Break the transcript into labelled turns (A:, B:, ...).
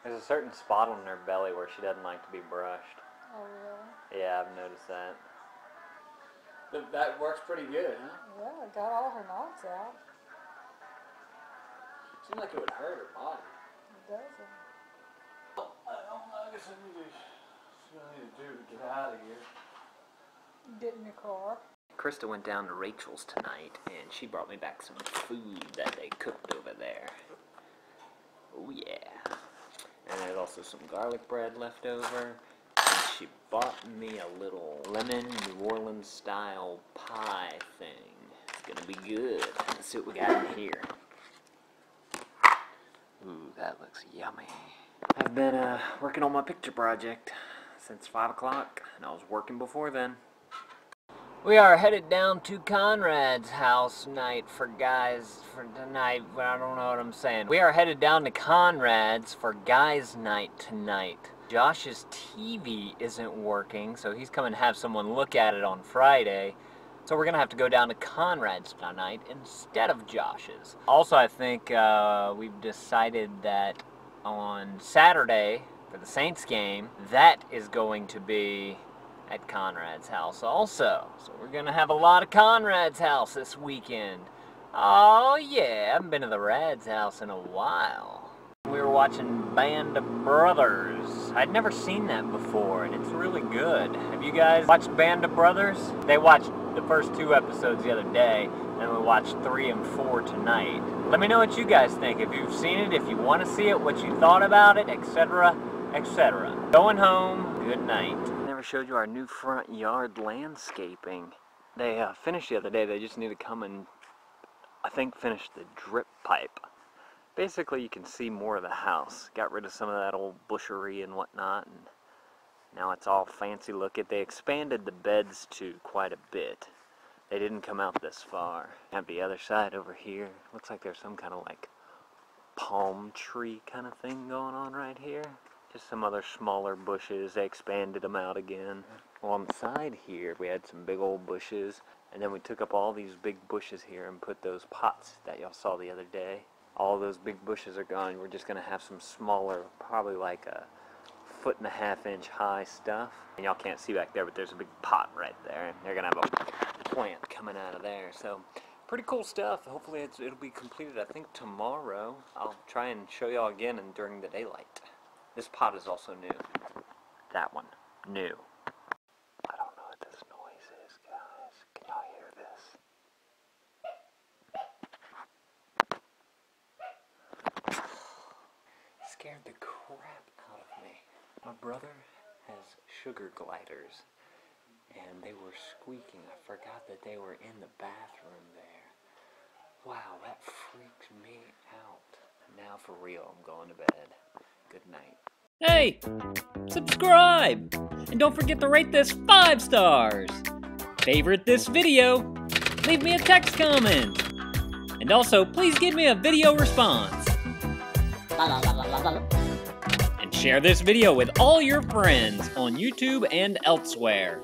A: There's a certain spot on her belly where she doesn't like to be brushed.
B: Oh, really?
A: Yeah, I've noticed that.
C: But that works pretty good, huh?
B: Yeah, it got all her knots out.
C: Seems like it would hurt her body.
B: It doesn't.
C: Well, I don't know. I guess I need to see what I need to do to get out of here.
B: Get in your car.
A: Krista went down to Rachel's tonight, and she brought me back some food that they cooked over there. Oh yeah. And there's also some garlic bread left over. And she bought me a little lemon New Orleans style pie thing. It's gonna be good. Let's see what we got in here. Ooh, that looks yummy. I've been working on my picture project since 5 o'clock, and I was working before then. We are headed down to Conrad's house night for guys for tonight. I don't know what I'm saying. We are headed down to Conrad's for guys night tonight. Josh's TV isn't working, so he's coming to have someone look at it on Friday. So we're gonna have to go down to Conrad's tonight instead of Josh's. Also, I think we've decided that on Saturday for the Saints game, that is going to be at Conrad's house also. So we're gonna have a lot of Conrad's house this weekend. Oh yeah, I haven't been to the Rad's house in a while. We were watching Band of Brothers. I'd never seen that before, and it's really good. Have you guys watched Band of Brothers? They watched the first 2 episodes the other day, and we watched 3 and 4 tonight. Let me know what you guys think. If you've seen it, if you want to see it, what you thought about it, etc., etc. Going home, good night. Never showed you our new front yard landscaping. They finished the other day. They just need to come and, I think, finish the drip pipe. Basically, you can see more of the house. Got rid of some of that old bushery and whatnot, and now it's all fancy looking. They expanded the beds to quite a bit. They didn't come out this far. Have the other side over here. Looks like there's some kind of like palm tree kind of thing going on right here. Just some other smaller bushes. They expanded them out again. Well, on the side here, we had some big old bushes, and then we took up all these big bushes here and put those pots that y'all saw the other day. All those big bushes are gone. We're just gonna have some smaller, probably like a 1.5 inch high stuff. And y'all can't see back there, but there's a big pot right there. And they're gonna have a plant coming out of there. So pretty cool stuff. Hopefully it'll be completed, I think, tomorrow. I'll try and show y'all again during the daylight. This pot is also new. That one, new. I don't know what this noise is, guys. Can y'all hear this? Scared the crap out of me. My brother has sugar gliders, and they were squeaking. I forgot that they were in the bathroom there. Wow, that freaks me out. Now for real, I'm going to bed. Good night.
D: Hey, subscribe, and don't forget to rate this 5 stars. Favorite this video, leave me a text comment, and also please give me a video response. And share this video with all your friends on YouTube and elsewhere.